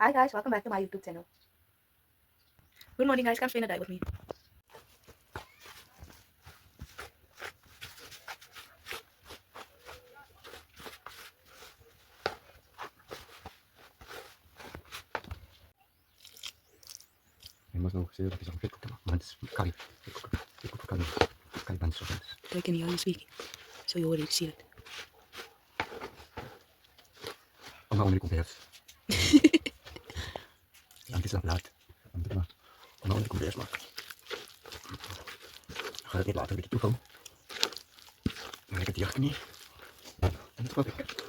Hi guys, welcome back to my YouTube channel. Good morning guys, come spend a day with me. Mas não precisa de feito antes. Cali. Cali antes. So I can hear you speaking. So you already see it. Oma only compares. Antes dan laat. Oma only compares maar. Ga het niet later een beetje toekomen. Maar ik het jacht niet. En dat wat ik.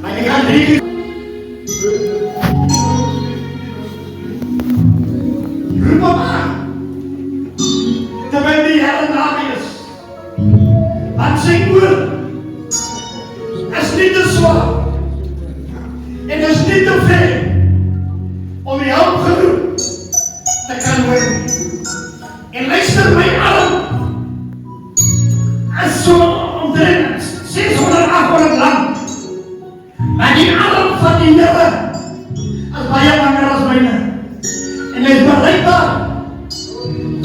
Maar je gaat drie roep hem aan, terwijl die Heer naam is. Want zijn woord is niet te zwaar en is niet te veel om je hulp geroep te kan worden. En luister mij aan, is zo omtrent 600, 800 lang. Maar die arm van die Here is baie langer as myne. En hy is bereikbaar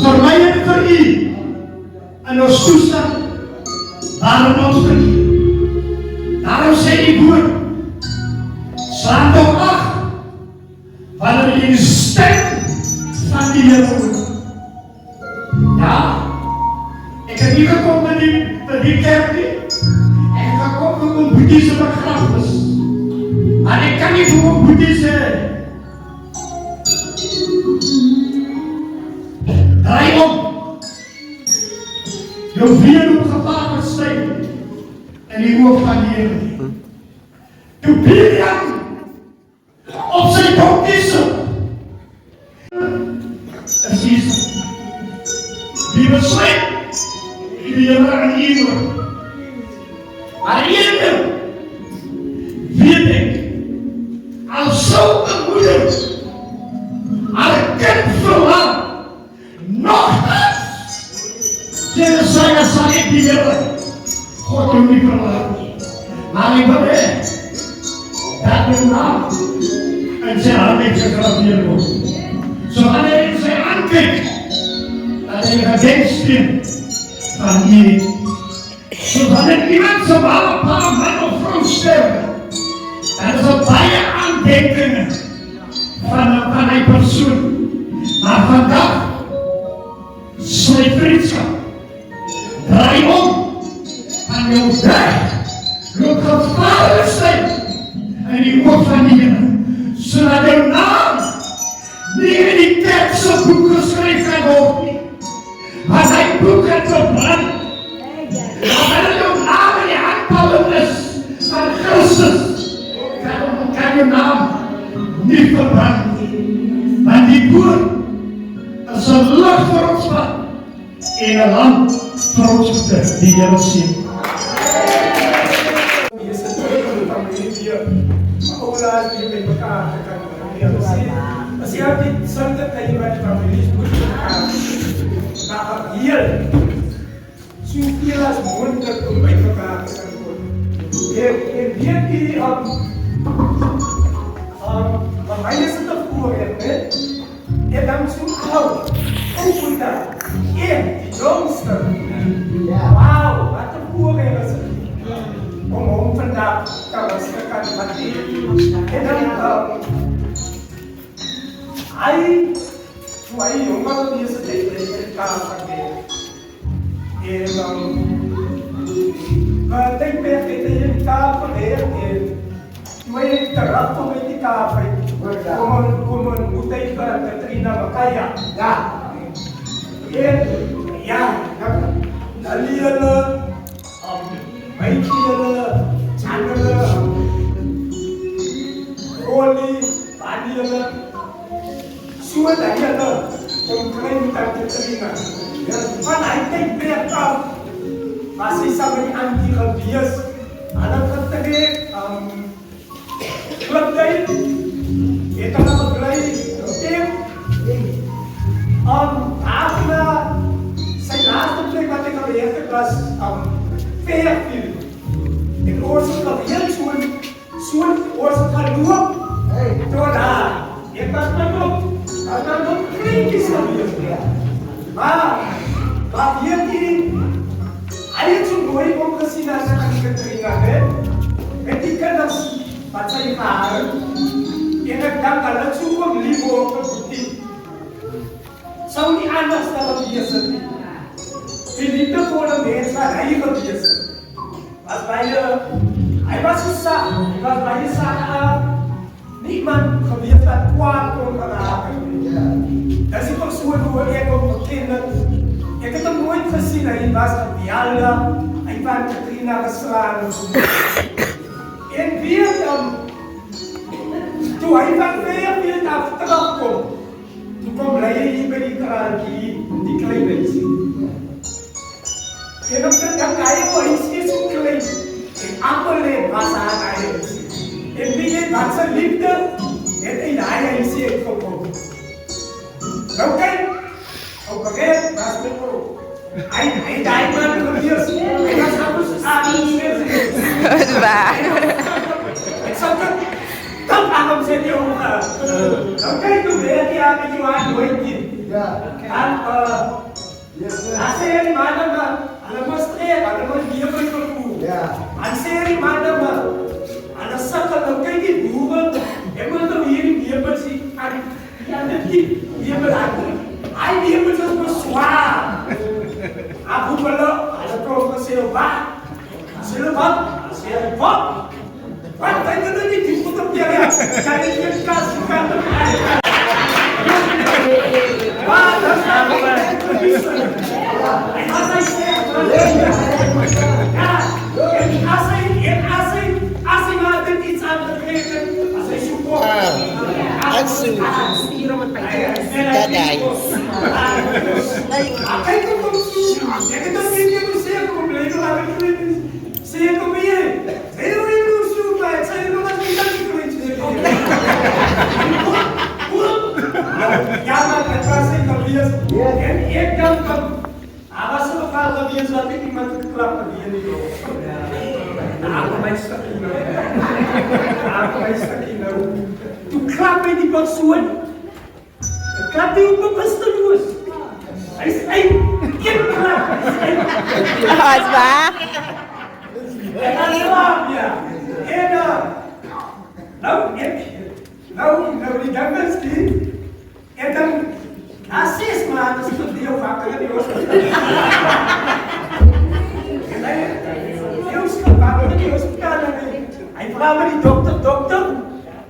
vir my en vir u in ons toestand waarin ons verkeer. Daarom sê die woord, slaan tog ag wanneer jy die stem van die Here hoor. Ja, ek het nie gekom vir die kerk nie. Ek het gekom vir om boeties te begrafenis. Maar ik kan niet voor een boete zijn. Draai om. Jou vier op gevaar verstijgen. En die hoofd van die Heer. Toe Biliam op zijn donkies. En zie je. Die besluit. Die Heer aan iemand. Maar hier weet ik. sal ek die Here God jou nie verlaat nie. Maar ek wil hê dat jou naam in sy hande gegraveer word. So wanneer hy sy aankyk, dat hy gedenksteen van u. So wanneer iemand se pa, man of vrou sterf, dan is er baie aandenkingen van die persoon. Maar vandag sluit vriendskap. Draai om aan jou dag. Loop gevaarlik zijn in die oog van die Here, sodat jou naam nie in die kerkse boek geskryf kan word nie. Maar die boek het verbrand. Maar jou naam in die handpalm is van Christus, kan jou naam nie verbrand nie. Want die woord is 'n lig vir ons pad en 'n lamp vir ons voete. Die Here seën. Oulaas die met elkaar te kan realiseren. Als je hebt niet zonder dat je met de familie moet elkaar maar hier zoveel als mogelijk om bij elkaar te kan worden. En hier die van mij is het ervoor, en dan zo oud, ook daar, en die jongste. Wauw, wat een voer is het. Om vandaag te kan waarderen. En dan, toen hij jong was, die is het kan waarderen. En denk meer dat je kan waarderen. Toen hij terug kwam in die kamer, kom een moeder Katrina Makaya. Ja. En ja, dan leer je. Baiklah, janganlah, oli, padilah, semua janganlah, jomkrai tak terima. Mana itu berapa? Masih sampai anti kebias, anak ketegak, keledai, kita nak keledai, tim, apa? Saya last tu kata kebias kelas Fairfield. En oorzaak dat heel zo'n oorzaak kan doen. Door daar. Je kan dan nog vriendjes aan je. Maar wat hier die, hij heeft zo'n mooi omgezien als hij kan Katrina heeft. En die kan dan wat zij varen. En dan kan het zoeken lief op de boetie. Zou niet anders dan wat hier zit. Die liefde voor de mens waar hij geweest is. Hij was susah, hij was bij saat niemand geweest dat kwaad kon raken. Dat is ook zo hoe ik ook bekende. Ik heb hem nooit gezien, hij was op Bialda, hij was Katrina geslagen. En weer dan, toen hij van Fairfield af terugkomt, toen kwam hij hier bij die kraantje, die kleine meisje. En dan kaya ko is so klein. En amper le basa kaya. En bigay basa liefde. En inaya isi ko ko. Okay? Okay, bas ko. Ay dai man ko Dios. Ay mas ako sa amin. Ba. Exacto. Tam ako sa iyo. Okay, tu berarti amin jual duit. Ya. Kan Aseri mana ma, alam mo straight, alam mo dia berkuku. Aseri mana ma, alam sakal okay di bukan, emang tu dia bersih, ada dia berlaku, dia bersih bersuara. Aku belok, ada kau bersilap, What tadi tu di tutup dia ya, jadi dia kasih kan. Wah, das Jangan kasih kebiasaan. Yang ikan awas kalau kebiasaan iemand geklap aan die ene Daar my stukkie nou. Daar my stukkie nou. Toe klap hy die persoon. Hy klap die op bewusteloos. Hy is uit. Een klap. Hy is uit. Is waar? En dan slaap jy. En nou die ding is die. En dan na 6 maanden is het heel vaker in die hospitaal. En heel snel vaker in die hospitaal. Hij vraagt me die dokter,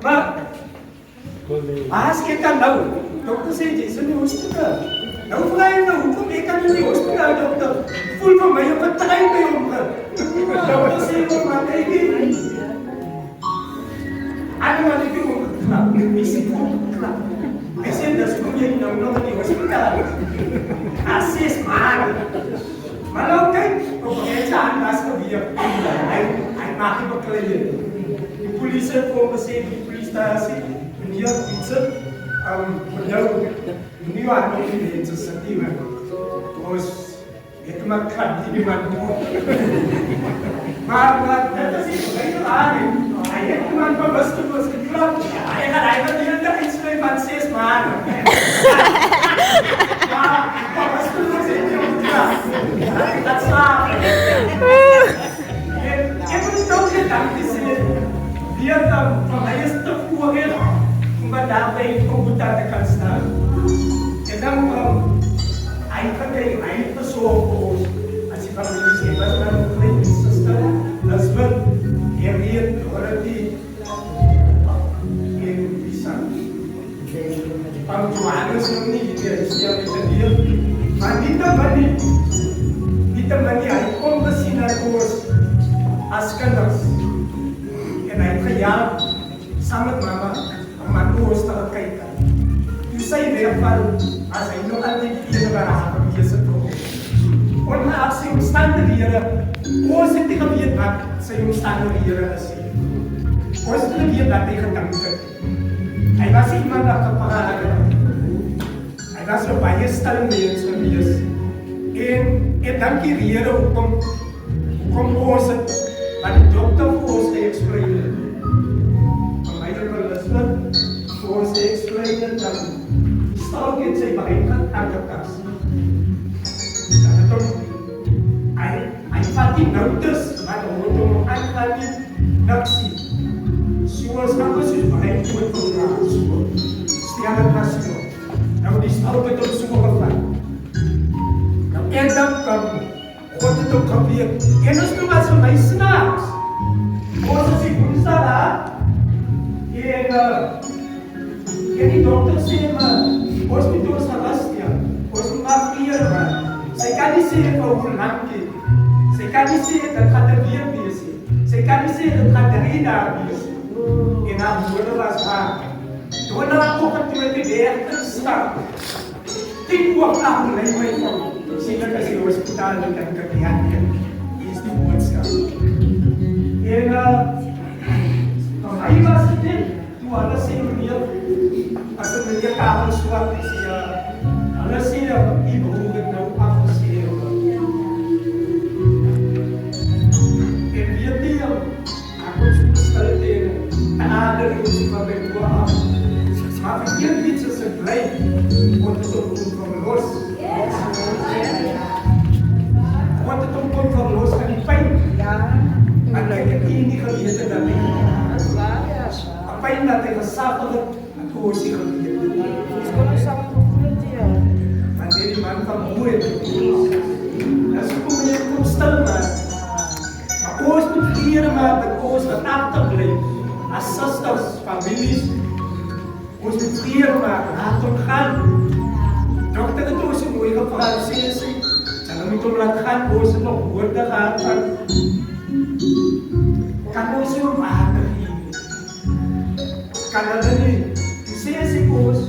maar als ik dan nou, dokter zei, je is in die hospitaal. Nou vraag je nou, hoe kom ik aan in die hospitaal, dokter? Voel van mij op een trein bij omgaan. Dokter zei, maar kijk eens. Allemaal ik wil omgeklapt, ik zie het omgeklapt. Hij zei, dat is hoe je nou nog in die hospitaal. Na 6 maanden. Maar nou kijk, op een gegeven moment was het weer. Hij maakt hem bekleed. Die politie heeft gewoon gezegd, die politiestatie, meneer fietsen, nu aan nog in de initiatieven. Dus, ik maak klap die niemand moet. Maar dat is niet heel raar. Hij heeft iemand bewusteloos geklapt. Hij gaat de hele dag inschrijven van 6 maanden. Maar bewusteloos in die opdracht. Dat is waar. Ik moet het ook gedacht zien. Die van mij is te voeren om daarbij in computer te kan staan. En dan hij verzorgt als je familie zegt, was mijn vriend, zuster, dat is wat hij weer hoort die in die zang. Van Johannes nog niet, die is ja met de dier. Maar niet de manier, hij komt gezien naar koers als kinders. En hij heeft gejaagd samen met mama om naar koers te gaan kijken. Toen zei hij van, als hij nog aan die dieren waren, is het ook. Ongeacht zijn omstandigheden, hoe zit hij geweest wat zijn omstandigheden is. Hoe zit hij geweest wat hij gedankt heeft. Hij was iemand dat gepraat. Hij was een baie stil mens geweest. En dank die Heere hoekom ons het, wat die dokter voor ons geëxplain het. Van my en Elizabeth, voor ons geëxplain het, dat die stalk het sy brein aangekas. Hij vat die notes wat rondom aangaan nie, niks sien. Soos alles is brein dood verdraag, stel het maar so. Nou die stalk het ons so gevat. Nou en dan kom, God het ook gebeur. En ons toe was vir my snaaks. Ons is die woensdag daar. En die dokter sê, maar ons moet ons gerust, ja. Ons moet maar vier, man. Sy kan nie sê vir hoe lang nie. Sy kan nie sê dat gaat er weer wees nie. Sy kan nie sê dat gaat 3 dae wees. En haar moeder was haar. Toen haar ogen toe met die weg instap. 10 uur lang lei my van. Sê dat as die hospitaal en dan kan die hand hier. Hier is die boodskap. En van my was het dit. Toe alles sê meneer, as het meneer Karel swart, ek sê alles sê die behoor het nou afgeskeer. En weet nie, ek kon so bestil tegen aarde roes van my boer af. Maar verkeerd iets as het bly, word het ook onverloos. Word het ook onverloos van die pijn. En ek het nie gewete dat ek pijn dat hij gesappeld heeft, en toen is hij gebleven. Wanneer die man van moe heeft gekozen, dat is hoe je komt stil maar. Maar ons moet vieren maar dat ons wat achterblijft. Als zusters, families, ons moet vieren maar, laat hem gaan. Dokter het ons een mooie gevraagd, zei ze, en dan moet hem laten gaan, ons het nog woorden gehad van, kan ons zo water geven. Kan hulle nie, die sê as ek ons,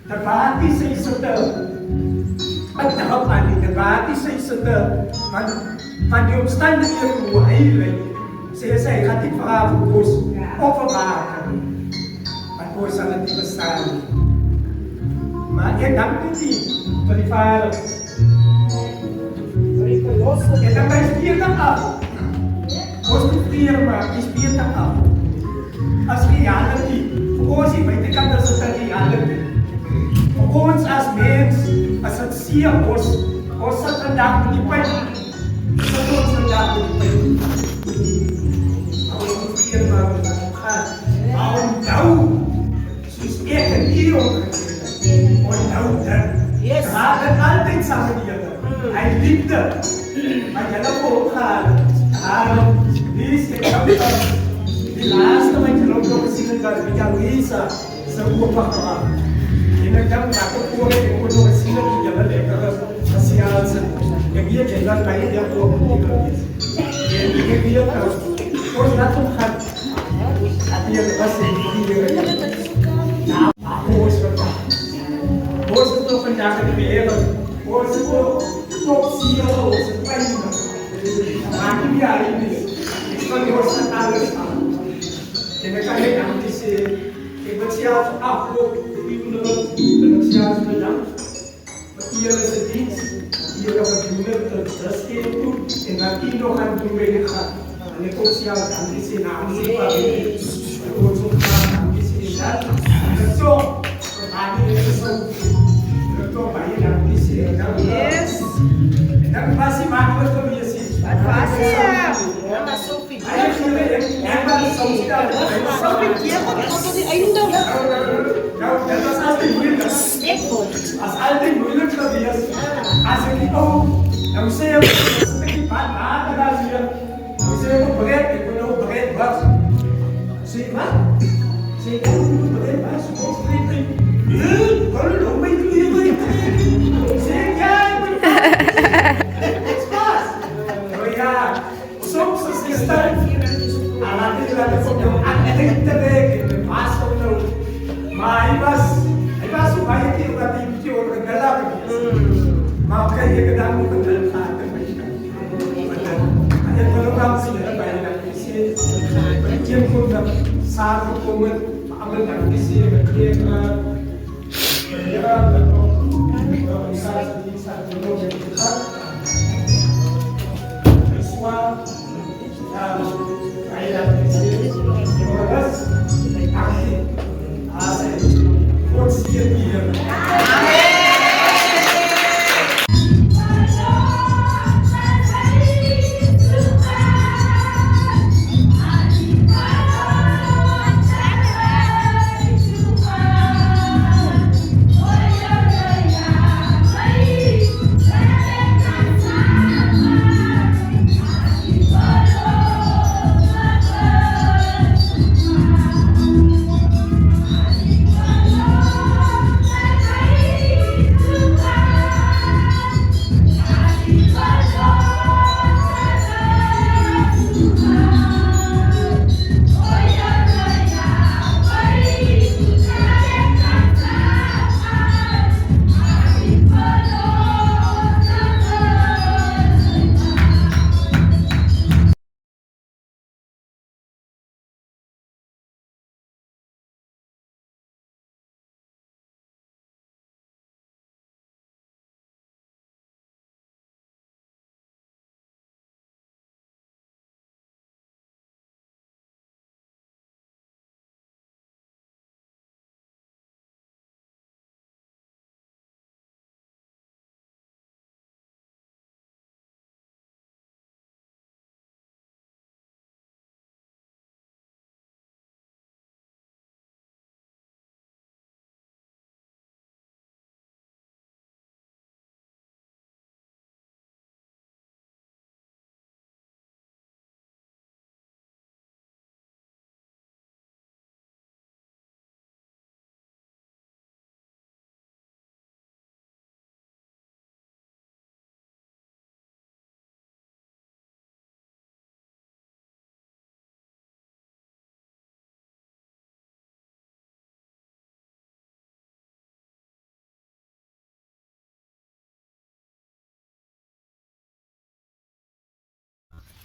de baat die sy sitte, betrap aan die baat die sy sitte, van die omstandighede hoe hy leid, sê hy gaat die vraag vir ons opvermaken, want ons sal het nie bestaan. Maar ek dank nie vir die vader, En dan is beter af. Ons moet firma is beter af. As reality. Vir ons die buitekant is dit 'n reality. Vir ons as mens, as dit seer ons sit vandag met die pyn. Sit ons vandag met die pyn. Ons moet firma gaan. Onthou, soos ek en u onthou dit. Yes. Maar dit altyd saam met julle. Hy liefde. Maar julle moet opgaan. Dis die laaste wat julle ook nog gesien het was met Jalisa se opa gemaak. En ek dink dat ook voor ek ook nog gesien het dat julle lekker sosiaal zijn. Ek weet jy dat baie die ook is. En ek weet dat ons dat opgaan. Dat jy was in die ons vandag. Ons het nog vandag in die wereld. Ons het ook top CEO, ons het pijn. Maak nie alleen is. Ek kan ons het alles aan. En ek kan net aan die sê, ek wil self afloop, en ek self bedank. Maar hier is het dienst, hier kan ek doen het, dat is geen toe, en dat die nog aan doen ben ik gaan. En ek ook self aan die sê, naam sê, wat ik ons ook graag aan die sê, dat. En ek zo, maak nie ek so, en ek toch baie aan die sê, en dan yes. En dan was die makkelijk om je sê. Wat was het? Mama Sophie. Sophie, jy gaan tot die einde. Nou, dat was altijd moeilijk. Was altijd moeilijk geweest. Als ik die ook, nou sê ek, ek die pad later as hier, nou sê ek op breed, ek wil nou breed was. Sê wat? Sê ek moet breed was, ons breed nie. Nee, kan jy nou my kleed? Sê ek, ja, ek moet wat? Spaas. Nou ja, soms is die stand. Laat ik op jou acting te werken, de baas van jou. Maar hij was zo bij je keer dat hij een beetje over de gelaten is. Maar oké, je gedaan moet het wel gaan. En ik wil ook aan zien dat bij dat is. Ik heb ook dat samen komen, maar dat is hier met kleren. Ja, dat ook. Ik ga het niet zeggen, ik ga het gaan. Het is waar.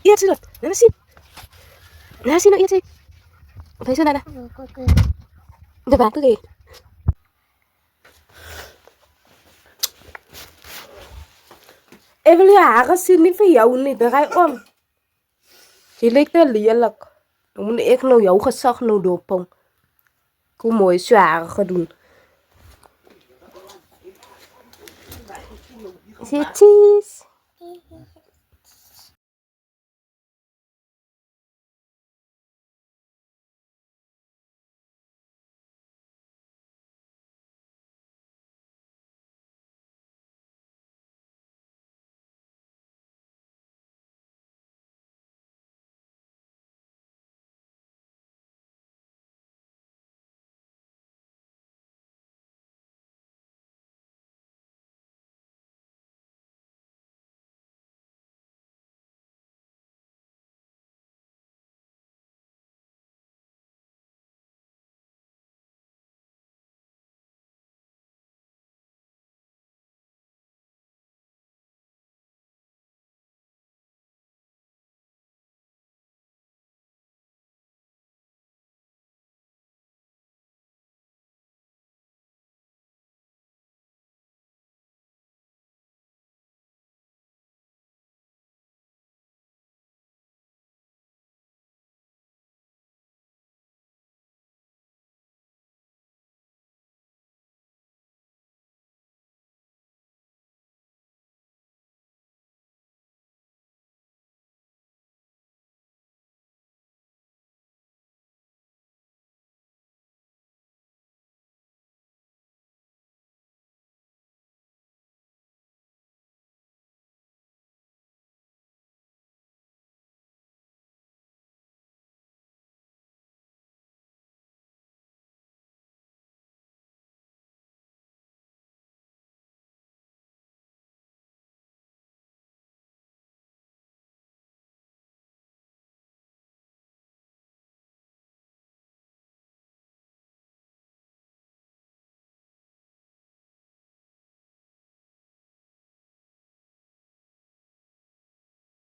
Eet sih, Nana sih. Nana sih, no eet sih. Apa sih, Nana? Udah bantu deh. Ik wil je niet voor jou niet, draai om. Je lijkt er lelijk. Dan moet ik nou jouw gezicht nou dopen. Hoe mooi zwaar gedaan. Zie je cheese?